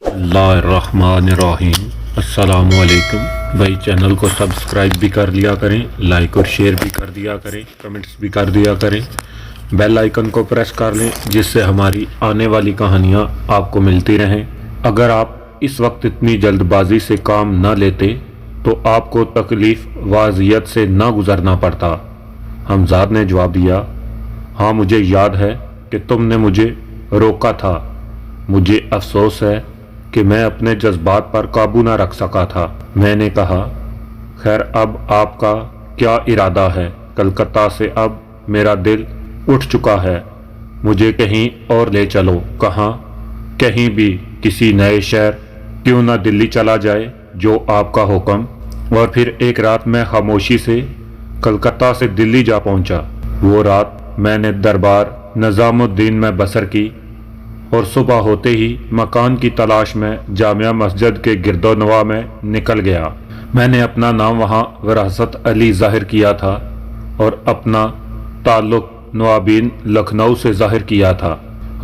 बिस्मिल्लाहिर्रहमानिर्रहीम। अस्सलामुअलैकुम। भाई चैनल को सब्सक्राइब भी कर लिया करें, लाइक और शेयर भी कर दिया करें, कमेंट्स भी कर दिया करें, बेल आइकन को प्रेस कर लें जिससे हमारी आने वाली कहानियाँ आपको मिलती रहें। अगर आप इस वक्त इतनी जल्दबाजी से काम न लेते तो आपको तकलीफ़ व अज़ियत से न गुज़रना पड़ता। हमज़ाद ने जवाब दिया, हाँ मुझे याद है कि तुमने मुझे रोका था। मुझे अफसोस है कि मैं अपने जज्बात पर काबू न रख सका था। मैंने कहा, खैर अब आपका क्या इरादा है? कलकत्ता से अब मेरा दिल उठ चुका है, मुझे कहीं और ले चलो। कहाँ? कहीं भी, किसी नए शहर, क्यों ना दिल्ली चला जाए, जो आपका हुक्म। और फिर एक रात मैं खामोशी से कलकत्ता से दिल्ली जा पहुंचा। वो रात मैंने दरबार निज़ामुद्दीन में बसर की और सुबह होते ही मकान की तलाश में जामिया मस्जिद के गिरदोनवा में निकल गया। मैंने अपना नाम वहाँ विरासत अली ज़ाहिर किया था और अपना ताल्लुक़ नवाबीन लखनऊ से ज़ाहिर किया था।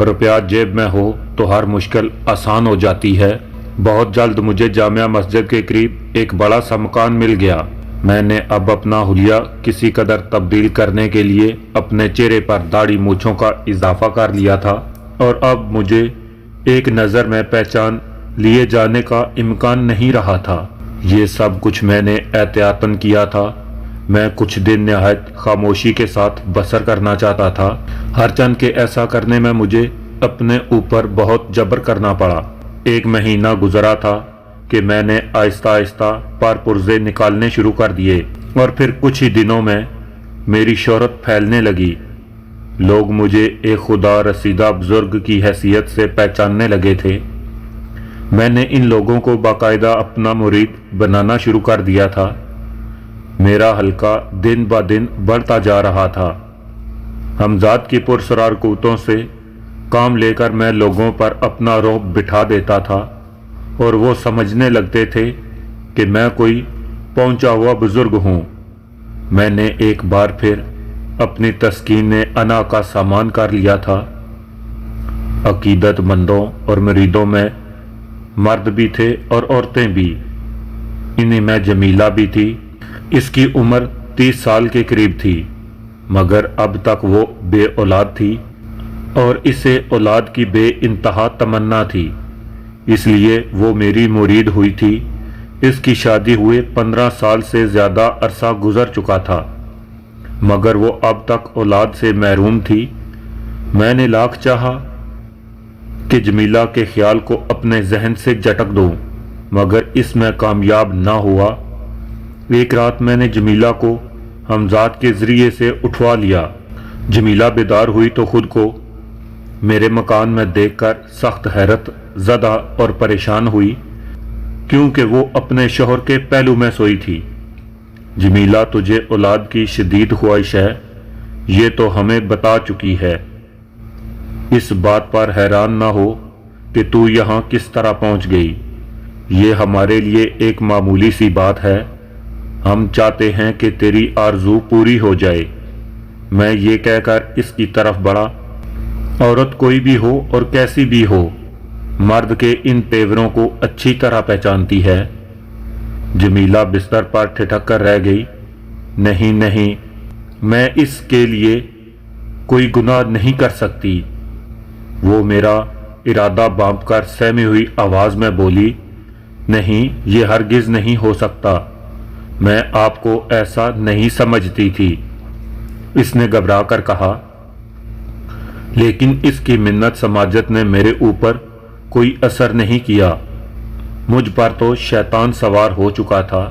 रुपया जेब में हो तो हर मुश्किल आसान हो जाती है। बहुत जल्द मुझे जामिया मस्जिद के करीब एक बड़ा सा मकान मिल गया। मैंने अब अपना हुलिया किसी कदर तब्दील करने के लिए अपने चेहरे पर दाढ़ी मूँछों का इजाफा कर लिया था और अब मुझे एक नज़र में पहचान लिए जाने का इम्कान नहीं रहा था। ये सब कुछ मैंने एहतियातन किया था। मैं कुछ दिन नहायत खामोशी के साथ बसर करना चाहता था। हर चंद के ऐसा करने में मुझे अपने ऊपर बहुत जबर करना पड़ा। एक महीना गुजरा था कि मैंने आहिस्ता आहिस्ता पर पुर्जे निकालने शुरू कर दिए और फिर कुछ ही दिनों में मेरी शोहरत फैलने लगी। लोग मुझे एक खुदा रसीदा बुजुर्ग की हैसियत से पहचानने लगे थे। मैंने इन लोगों को बाकायदा अपना मुरीद बनाना शुरू कर दिया था। मेरा हल्का दिन ब दिन बढ़ता जा रहा था। हमज़ाद की पुरसरार कुव्वतों से काम लेकर मैं लोगों पर अपना रौब बिठा देता था और वो समझने लगते थे कि मैं कोई पहुंचा हुआ बुजुर्ग हूँ। मैंने एक बार फिर अपनी तस्कीन अना का सामान कर लिया था। अकीदतमंदों और मुरीदों में मर्द भी थे और औरतें भी। इन्हीं में जमीला भी थी। इसकी उम्र 30 साल के करीब थी, मगर अब तक वो बे औलाद थी और इसे औलाद की बे इंतहा तमन्ना थी, इसलिए वो मेरी मुरीद हुई थी। इसकी शादी हुए 15 साल से ज़्यादा अरसा गुजर चुका था, मगर वो अब तक औलाद से महरूम थी। मैंने लाख चाहा कि जमीला के ख्याल को अपने जहन से झटक दूं, मगर इसमें कामयाब ना हुआ। एक रात मैंने जमीला को हमज़ाद के ज़रिए से उठवा लिया। जमीला बेदार हुई तो खुद को मेरे मकान में देखकर सख्त हैरत ज़दा और परेशान हुई, क्योंकि वो अपने शौहर के पहलू में सोई थी। जमीला, तुझे औलाद की शदीद ख्वाहिश है, ये तो हमें बता चुकी है। इस बात पर हैरान ना हो कि तू यहाँ किस तरह पहुँच गई। ये हमारे लिए एक मामूली सी बात है। हम चाहते हैं कि तेरी आरजू पूरी हो जाए। मैं ये कहकर इसकी तरफ बढ़ा, औरत कोई भी हो और कैसी भी हो, मर्द के इन तेवरों को अच्छी तरह पहचानती है। जमीला बिस्तर पर ठिठक कर रह गई। नहीं नहीं, मैं इसके लिए कोई गुनाह नहीं कर सकती। वो मेरा इरादा बांधकर सहमी हुई आवाज़ में बोली, नहीं, ये हरगिज़ नहीं हो सकता। मैं आपको ऐसा नहीं समझती थी, इसने घबरा कर कहा। लेकिन इसकी मिन्नत समाजत ने मेरे ऊपर कोई असर नहीं किया। मुझ पर तो शैतान सवार हो चुका था।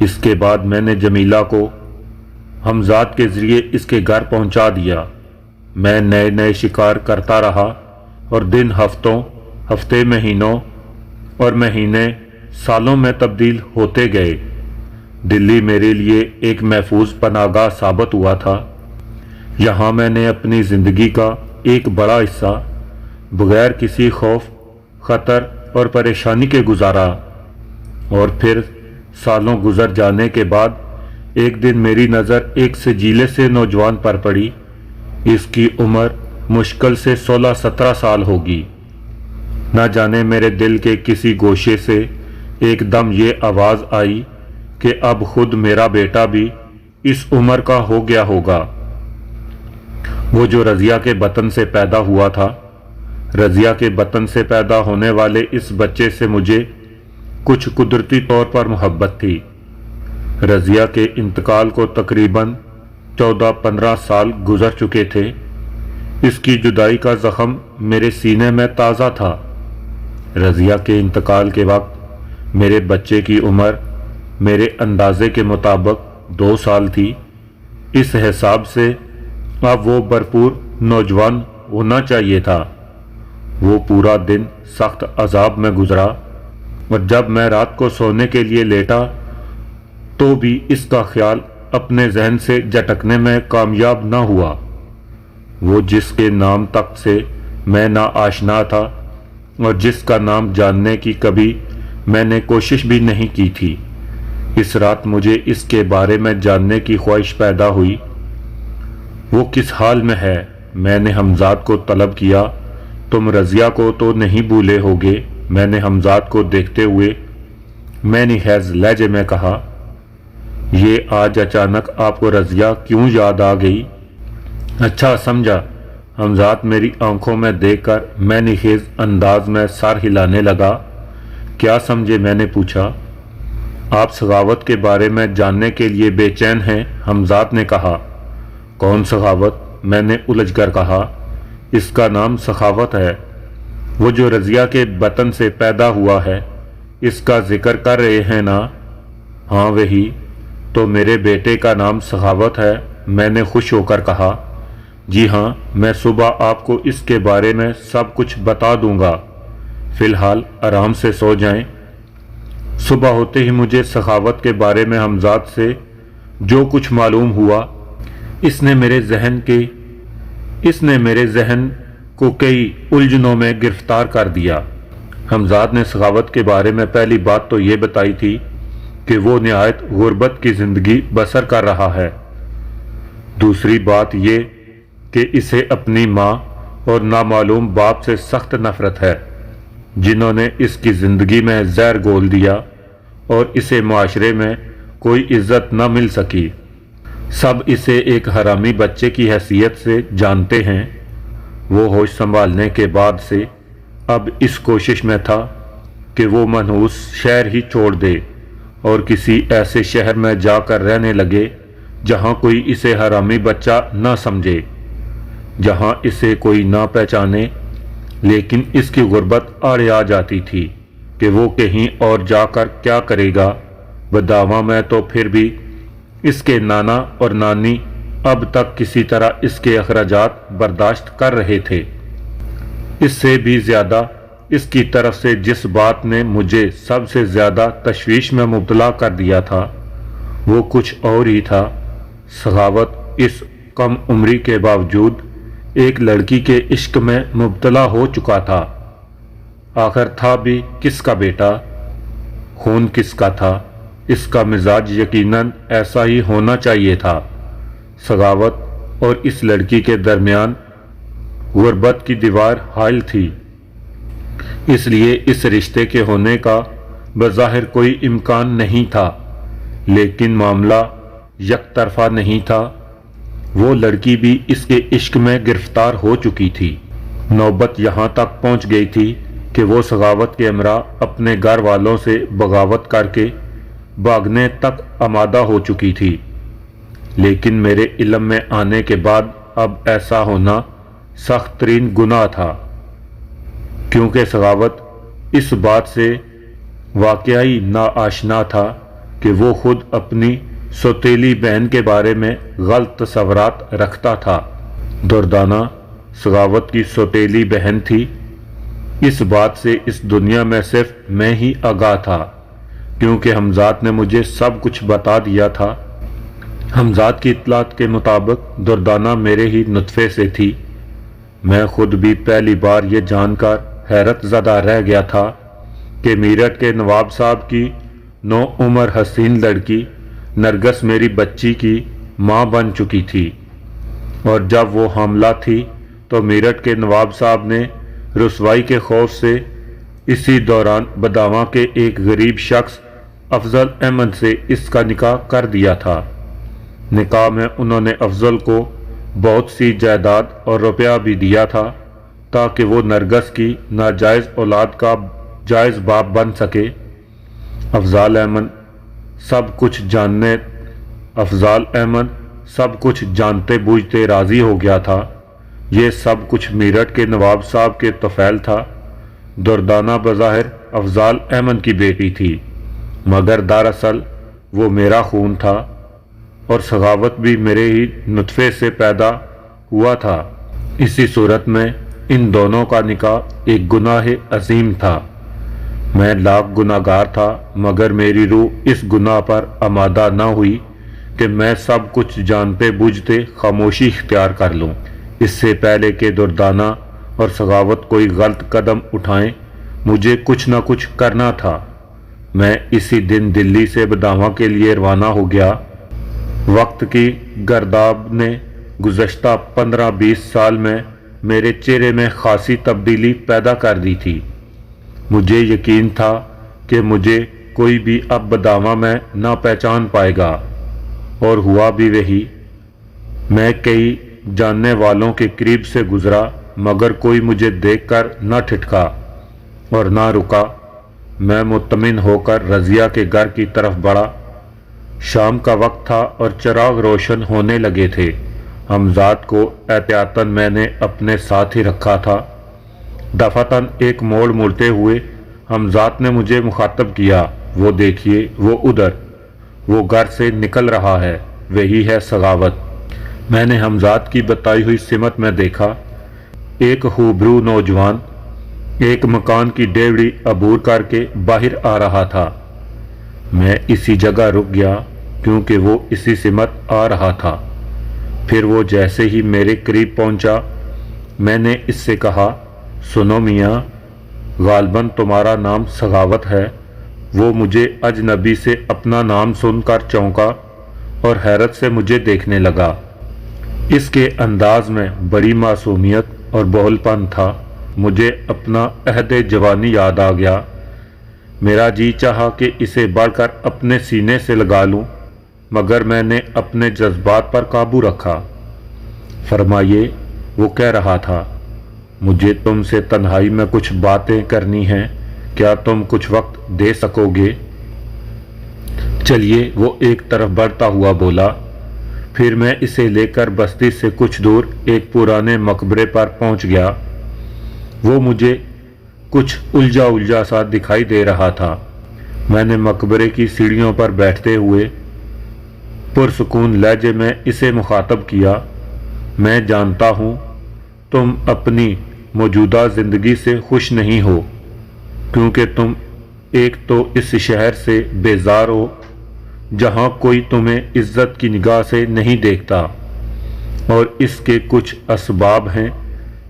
इसके बाद मैंने जमीला को हमज़ाद के ज़रिए इसके घर पहुंचा दिया। मैं नए नए शिकार करता रहा और दिन हफ्तों, हफ्ते महीनों और महीने सालों में तब्दील होते गए। दिल्ली मेरे लिए एक महफूज पनाहगाह साबित हुआ था। यहाँ मैंने अपनी ज़िंदगी का एक बड़ा हिस्सा बगैर किसी खौफ, ख़तर और परेशानी के गुजारा। और फिर सालों गुजर जाने के बाद एक दिन मेरी नज़र एक सजीले से नौजवान पर पड़ी। इसकी उम्र मुश्किल से 16-17 साल होगी। نہ جانے میرے دل کے کسی گوشے سے ایک دم یہ آواز آئی کہ اب خود میرا بیٹا بھی اس عمر کا ہو گیا ہوگا۔ وہ جو رضیہ کے بطن سے پیدا ہوا تھا، رضیہ کے بطن سے پیدا ہونے والے اس بچے سے مجھے کچھ قدرتی طور پر محبت تھی۔ رضیہ کے انتقال کو تقریباً 14-15 سال گزر چکے تھے۔ اس کی جدائی کا زخم میرے سینے میں تازہ تھا۔ رضیہ کے انتقال کے وقت میرے بچے کی عمر میرے اندازے کے مطابق 2 سال تھی۔ اس حساب سے اب وہ بھرپور نوجوان ہونا چاہیے تھا۔ وہ پورا دن سخت عذاب میں گزرا، اور جب میں رات کو سونے کے لیے لیٹا تو بھی اس کا خیال اپنے ذہن سے جھٹکنے میں کامیاب نہ ہوا۔ وہ جس کے نام تک سے میں نا آشنا تھا اور جس کا نام جاننے کی کبھی میں نے کوشش بھی نہیں کی تھی، اس رات مجھے اس کے بارے میں جاننے کی خواہش پیدا ہوئی۔ وہ کس حال میں ہے؟ میں نے حمزاد کو طلب کیا۔ تم رضیہ کو تو نہیں بھولے ہوگے؟ میں نے حمزاد کو دیکھتے ہوئے میں نے خیز لہجے میں کہا۔ یہ آج اچانک آپ کو رضیہ کیوں یاد آ گئی؟ اچھا سمجھا۔ حمزاد میری آنکھوں میں دیکھ کر میں نے خیز انداز میں سر ہلانے لگا۔ کیا سمجھے؟ میں نے پوچھا۔ آپ سخاوت کے بارے میں جاننے کے لیے بے چین ہیں؟ حمزاد نے کہا۔ کون سخاوت؟ میں نے الجھ کر کہا۔ اس کا نام سخاوت ہے، وہ جو رضیہ کے بطن سے پیدا ہوا ہے، اس کا ذکر کر رہے ہیں نا؟ ہاں وہی تو میرے بیٹے کا نام سخاوت ہے، میں نے خوش ہو کر کہا۔ جی ہاں، میں صبح آپ کو اس کے بارے میں سب کچھ بتا دوں گا، فی الحال آرام سے سو جائیں۔ صبح ہوتے ہی مجھے سخاوت کے بارے میں حمزاد سے جو کچھ معلوم ہوا، اس نے میرے ذہن کو کئی الجھنوں میں گرفتار کر دیا۔ حمزاد نے سخاوت کے بارے میں پہلی بات تو یہ بتائی تھی کہ وہ نہایت غربت کی زندگی بسر کر رہا ہے۔ دوسری بات یہ کہ اسے اپنی ماں اور نامعلوم باپ سے سخت نفرت ہے، جنہوں نے اس کی زندگی میں زہر گھول دیا اور اسے معاشرے میں کوئی عزت نہ مل سکی۔ سب اسے ایک حرامی بچے کی حیثیت سے جانتے ہیں۔ وہ ہوش سنبھالنے کے بعد سے اب اس کوشش میں تھا کہ وہ منحوس شہر ہی چھوڑ دے اور کسی ایسے شہر میں جا کر رہنے لگے جہاں کوئی اسے حرامی بچہ نہ سمجھے، جہاں اسے کوئی نہ پہچانے۔ لیکن اس کی غربت آڑے آ جاتی تھی کہ وہ کہیں اور جا کر کیا کرے گا۔ بداواں میں تو پھر بھی اس کے نانا اور نانی اب تک کسی طرح اس کے اخراجات برداشت کر رہے تھے۔ اس سے بھی زیادہ اس کی طرف سے جس بات نے مجھے سب سے زیادہ تشویش میں مبتلا کر دیا تھا وہ کچھ اور ہی تھا۔ سخاوت اس کم عمری کے باوجود ایک لڑکی کے عشق میں مبتلا ہو چکا تھا۔ آخر تھا بھی کس کا بیٹا؟ خون کس کا تھا؟ اس کا مزاج یقیناً ایسا ہی ہونا چاہیے تھا۔ سخاوت اور اس لڑکی کے درمیان غربت کی دیوار حائل تھی، اس لیے اس رشتے کے ہونے کا بظاہر کوئی امکان نہیں تھا۔ لیکن معاملہ یک طرفہ نہیں تھا، وہ لڑکی بھی اس کے عشق میں گرفتار ہو چکی تھی۔ نوبت یہاں تک پہنچ گئی تھی کہ وہ سخاوت کے ہمراہ اپنے گھر والوں سے بغاوت کر کے بھاگنے تک آمادہ ہو چکی تھی۔ لیکن میرے علم میں آنے کے بعد اب ایسا ہونا سخت ترین گناہ تھا، کیونکہ سخاوت اس بات سے واقعی ناآشنا تھا کہ وہ خود اپنی سوتیلی بہن کے بارے میں غلط تصورات رکھتا تھا۔ دردانہ سخاوت کی سوتیلی بہن تھی، اس بات سے اس دنیا میں صرف میں ہی آگاہ تھا، کیونکہ حمزاد نے مجھے سب کچھ بتا دیا تھا۔ حمزاد کی اطلاعات کے مطابق دردانہ میرے ہی نطفے سے تھی۔ میں خود بھی پہلی بار یہ جان کر حیرت زدہ رہ گیا تھا کہ میرٹھ کے نواب صاحب کی نو عمر حسین لڑکی نرگس میری بچی کی ماں بن چکی تھی، اور جب وہ حاملہ تھی تو میرٹھ کے نواب صاحب نے رسوائی کے خوف سے इसी दौरान बदावा के एक गरीब शख्स अफजल अहमद से इसका निकाह कर दिया था। निकाह में उन्होंने अफजल को बहुत सी जायदाद और रुपया भी दिया था ताकि वो नरगस की नाजायज़ औलाद का जायज़ बाप बन सके। अफजल अहमद सब कुछ जानते बूझते राज़ी हो गया था। ये सब कुछ मेरठ के नवाब साहब के तफैल था। दुर्दाना बज़ाहिर अफजल अहमद की बेटी थी, मगर दरअसल वो मेरा खून था और सगावत भी मेरे ही नुत्फ़े से पैदा हुआ था। इसी सूरत में इन दोनों का निकाह एक गुनाह अजीम था। मैं लाख गुनाहगार था, मगर मेरी रूह इस गुनाह पर आमादा न हुई कि मैं सब कुछ जानते बूझते खामोशी इख्तियार कर लूँ। इससे पहले कि दुर्दाना और सगावत कोई गलत कदम उठाएं, मुझे कुछ न कुछ करना था। मैं इसी दिन दिल्ली से बदावा के लिए रवाना हो गया। वक्त की गर्दाब ने गुज़श्ता 15-20 साल में मेरे चेहरे में खासी तब्दीली पैदा कर दी थी। मुझे यकीन था कि मुझे कोई भी अब बदावा में ना पहचान पाएगा, और हुआ भी वही। मैं कई जानने वालों के करीब से गुजरा, मगर कोई मुझे देखकर न ठिठका और ना रुका। मैं मुतमिन होकर रज़िया के घर की तरफ बढ़ा। शाम का वक्त था और चिराग रोशन होने लगे थे। हमजाद को एहतियातन मैंने अपने साथ ही रखा था। दफातन एक मोड़ मुड़ते हुए हमजाद ने मुझे मुखातब किया, वो देखिए, वो उधर, वो घर से निकल रहा है, वही है सगावत। मैंने हमजाद की बताई हुई सिमत में देखा। एक खूबरू नौजवान एक मकान की डेवड़ी अबूर करके बाहर आ रहा था। मैं इसी जगह रुक गया क्योंकि वो इसी सिमत आ रहा था। फिर वो जैसे ही मेरे करीब पहुंचा, मैंने इससे कहा, सुनो मियाँ, गालबन तुम्हारा नाम सगावत है। वो मुझे अजनबी से अपना नाम सुनकर चौंका और हैरत से मुझे देखने लगा। इसके अंदाज में बड़ी मासूमियत और बोलपन था। मुझे अपना अहद जवानी याद आ गया। मेरा जी चाहा कि इसे बढ़कर अपने सीने से लगा लूं, मगर मैंने अपने जज्बात पर काबू रखा। फरमाइए, वो कह रहा था, मुझे तुमसे तन्हाई में कुछ बातें करनी हैं, क्या तुम कुछ वक्त दे सकोगे? चलिए, वो एक तरफ बढ़ता हुआ बोला। फिर मैं इसे लेकर बस्ती से कुछ दूर एक पुराने मकबरे पर पहुंच गया। वो मुझे कुछ उलझा उलझा सा दिखाई दे रहा था। मैंने मकबरे की सीढ़ियों पर बैठते हुए पुरसुकून लहजे में इसे मुखातब किया, मैं जानता हूँ तुम अपनी मौजूदा ज़िंदगी से खुश नहीं हो, क्योंकि तुम एक तो इस शहर से बेजार हो जहाँ कोई तुम्हें इज्जत की निगाह से नहीं देखता, और इसके कुछ असबाब हैं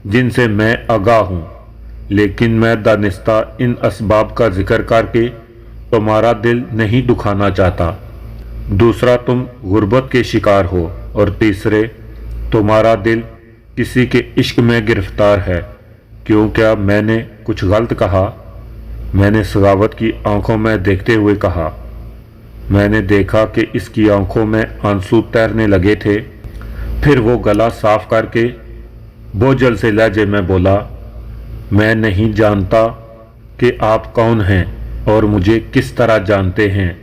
जिनसे मैं आगाह हूँ, लेकिन मैं दानिस्ता इन असबाब का जिक्र करके तुम्हारा दिल नहीं दुखाना चाहता। दूसरा, तुम गुर्बत के शिकार हो, और तीसरे, तुम्हारा दिल किसी के इश्क में गिरफ्तार है। क्यों, क्या मैंने कुछ गलत कहा? मैंने सगावत की आंखों में देखते हुए कहा। मैंने देखा कि इसकी आंखों में आंसू तैरने लगे थे। फिर वो गला साफ करके बोझल से लहजे में बोला, मैं नहीं जानता कि आप कौन हैं और मुझे किस तरह जानते हैं,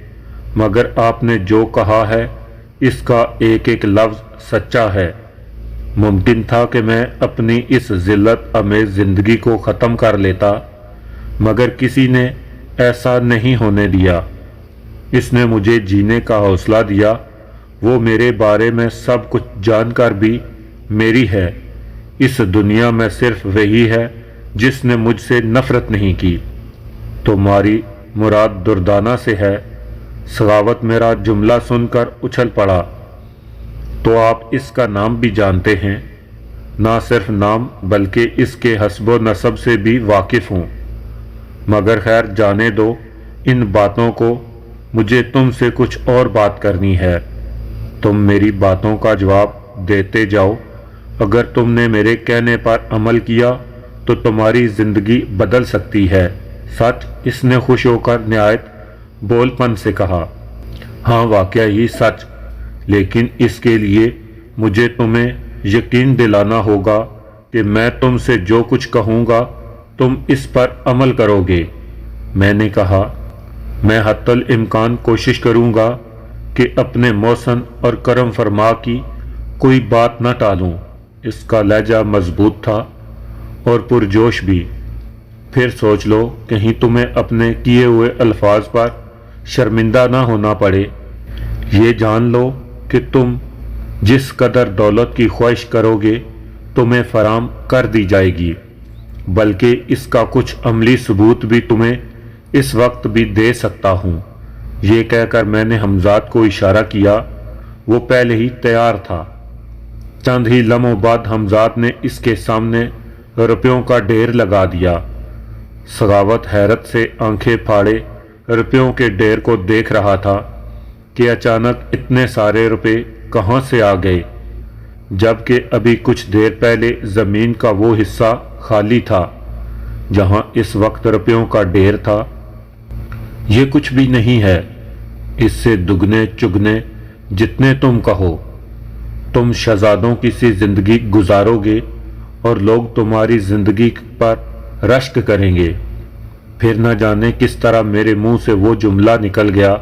मगर आपने जो कहा है इसका एक एक लफ्ज़ सच्चा है। मुमकिन था कि मैं अपनी इस ज़िल्लत अमेज़ ज़िंदगी को ख़त्म कर लेता, मगर किसी ने ऐसा नहीं होने दिया। इसने मुझे जीने का हौसला दिया। वो मेरे बारे में सब कुछ जानकर भी मेरी है। इस दुनिया में सिर्फ वही है जिसने मुझसे नफ़रत नहीं की। तुम्हारी मुराद दुर्दाना से है। सगावत मेरा जुमला सुनकर उछल पड़ा। तो आप इसका नाम भी जानते हैं? ना सिर्फ नाम बल्कि इसके हस्बो नसब से भी वाकिफ़ हूँ। मगर खैर, जाने दो इन बातों को, मुझे तुमसे कुछ और बात करनी है। तुम मेरी बातों का जवाब देते जाओ। अगर तुमने मेरे कहने पर अमल किया तो तुम्हारी ज़िंदगी बदल सकती है। सच? इसने खुश होकर नहायत बोलपन से कहा। हाँ, वाकया ही सच, लेकिन इसके लिए मुझे तुम्हें यकीन दिलाना होगा कि मैं तुमसे जो कुछ कहूँगा तुम इस पर अमल करोगे। मैंने कहा, मैं हत्तल इम्कान कोशिश करूँगा कि अपने मौसन और करम फरमा की कोई बात न टालूं। इसका लहजा मजबूत था और पुरजोश भी। फिर सोच लो, कहीं तुम्हें अपने किए हुए अल्फाज पर शर्मिंदा ना होना पड़े। ये जान लो कि तुम जिस कदर दौलत की ख्वाहिश करोगे तुम्हें फराम कर दी जाएगी, बल्कि इसका कुछ अमली सबूत भी तुम्हें इस वक्त भी दे सकता हूँ। ये कहकर मैंने हमजाद को इशारा किया। वो पहले ही तैयार था। चंद ही लम्हों बाद हमजाद ने इसके सामने रुपयों का ढेर लगा दिया। सगावत हैरत से आंखें फाड़े रुपयों के ढेर को देख रहा था कि अचानक इतने सारे रुपए कहाँ से आ गए, जबकि अभी कुछ देर पहले ज़मीन का वो हिस्सा खाली था जहाँ इस वक्त रुपयों का ढेर था। ये कुछ भी नहीं है, इससे दुगने चुगने जितने तुम कहो। तुम शहजादों की सी जिंदगी गुजारोगे और लोग तुम्हारी जिंदगी पर रश्क करेंगे। फिर न जाने किस तरह मेरे मुंह से वो जुमला निकल गया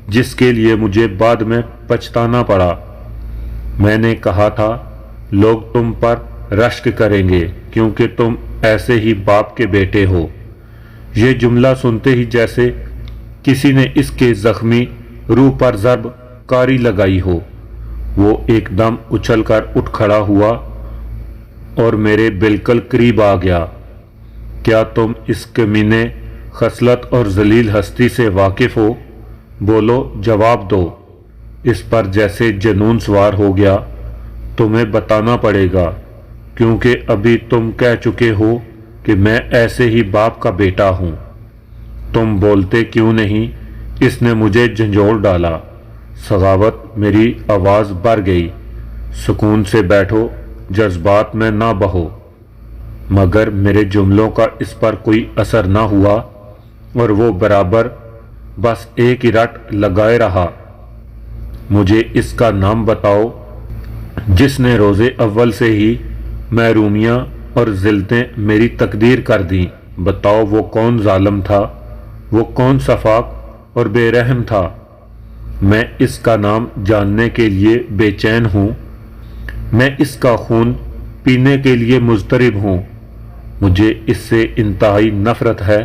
जिसके लिए मुझे बाद में पछताना पड़ा। मैंने कहा था, लोग तुम पर रश्क करेंगे क्योंकि तुम ऐसे ही बाप के बेटे हो। ये जुमला सुनते ही जैसे किसी ने इसके जख्मी रूह पर ज़रब कारी लगाई हो। वो एकदम उछलकर उठ खड़ा हुआ और मेरे बिल्कुल करीब आ गया। क्या तुम इस कमीने खसलत और जलील हस्ती से वाकिफ हो? बोलो, जवाब दो। इस पर जैसे जुनून सवार हो गया। तुम्हें बताना पड़ेगा क्योंकि अभी तुम कह चुके हो कि मैं ऐसे ही बाप का बेटा हूँ। तुम बोलते क्यों नहीं? इसने मुझे झंझोड़ डाला। सगावत, मेरी आवाज़ भर गई। सुकून से बैठो, जज्बात में ना बहो। मगर मेरे जुमलों का इस पर कोई असर ना हुआ और वो बराबर बस एक ही रट लगाए रहा। मुझे इसका नाम बताओ जिसने रोज़े अव्वल से ही महरूमियाँ और जिल्लतें मेरी तकदीर कर दी। बताओ वो कौन जालिम था, वो कौन सफाक और बेरहम था। मैं इसका नाम जानने के लिए बेचैन हूँ। मैं इसका खून पीने के लिए मुज़तरिब हूँ। मुझे इससे इंतहाई नफ़रत है।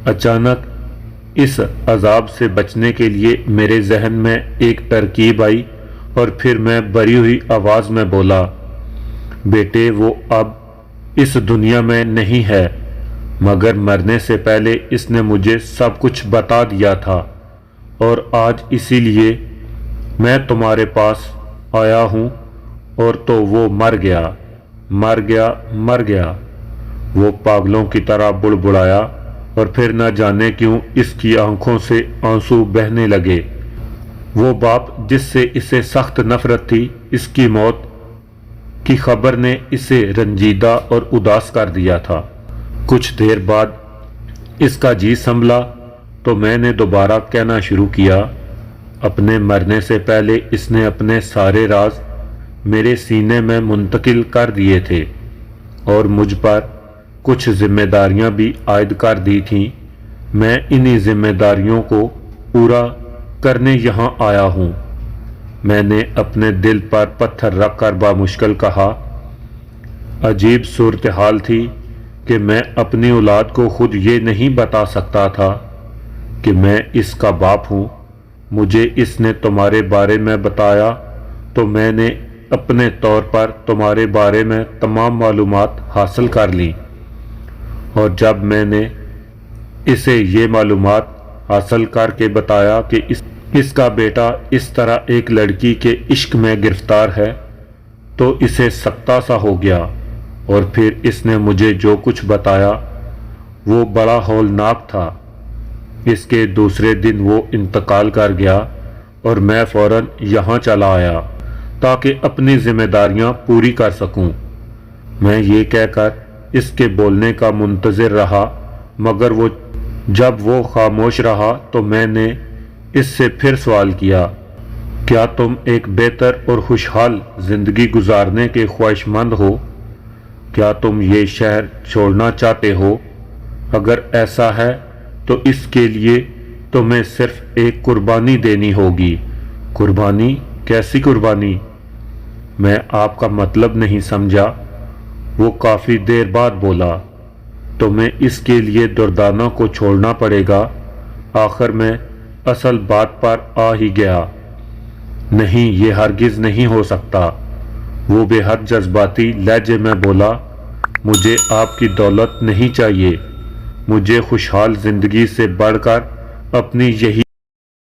अचानक इस अजाब से बचने के लिए मेरे जहन में एक तरकीब आई और फिर मैं भरी हुई आवाज़ में बोला, बेटे, वो अब इस दुनिया में नहीं है, मगर मरने से पहले इसने मुझे सब कुछ बता दिया था और आज इसीलिए मैं तुम्हारे पास आया हूँ। और तो वो मर गया, मर गया, मर गया। वो पागलों की तरह बुड़बुड़ाया और फिर न जाने क्यों इसकी आंखों से आंसू बहने लगे। वो बाप जिससे इसे सख्त नफरत थी, इसकी मौत की खबर ने इसे रंजीदा और उदास कर दिया था। कुछ देर बाद इसका जी संभला तो मैंने दोबारा कहना शुरू किया। अपने मरने से पहले इसने अपने सारे राज मेरे सीने में मुंतकिल कर दिए थे और मुझ पर कुछ जिम्मेदारियां भी आयद कर दी थीं। मैं इन्हीं जिम्मेदारियों को पूरा करने यहाँ आया हूँ। मैंने अपने दिल पर पत्थर रखकर बामुश्किल कहा। अजीब सूरत हाल थी कि मैं अपनी औलाद को खुद ये नहीं बता सकता था कि मैं इसका बाप हूँ। मुझे इसने तुम्हारे बारे में बताया तो मैंने अपने तौर पर तुम्हारे बारे में तमाम मालूमात हासिल कर ली और जब मैंने इसे ये मालूमात हासिल करके बताया कि इसका बेटा इस तरह एक लड़की के इश्क में गिरफ्तार है तो इसे सख्ता सा हो गया और फिर इसने मुझे जो कुछ बताया वो बड़ा हौलनाक था। इसके दूसरे दिन वो इंतकाल कर गया और मैं फ़ौरन यहाँ चला आया ताकि अपनी जिम्मेदारियां पूरी कर सकूं। मैं ये कहकर इसके बोलने का मुंतज़िर रहा مگر جب وہ خاموش رہا تو میں نے اس سے پھر سوال کیا، کیا تم ایک بہتر اور خوشحال زندگی گزارنے کے خواہش مند ہو؟ کیا تم یہ شہر چھوڑنا چاہتے ہو؟ اگر ایسا ہے تو اس کے لیے تمہیں صرف ایک قربانی دینی ہوگی۔ قربانی؟ کیسی قربانی؟ میں آپ کا مطلب نہیں سمجھا۔ وہ کافی دیر بعد بولا، تمہیں اس کے لیے دردانہ کو چھوڑنا پڑے گا۔ آخر میں اصل بات پر آ ہی گیا۔ نہیں، یہ ہرگز نہیں ہو سکتا۔ وہ بے حد جذباتی لہجے میں بولا، مجھے آپ کی دولت نہیں چاہیے، مجھے خوشحال زندگی سے بڑھ کر اپنی یہی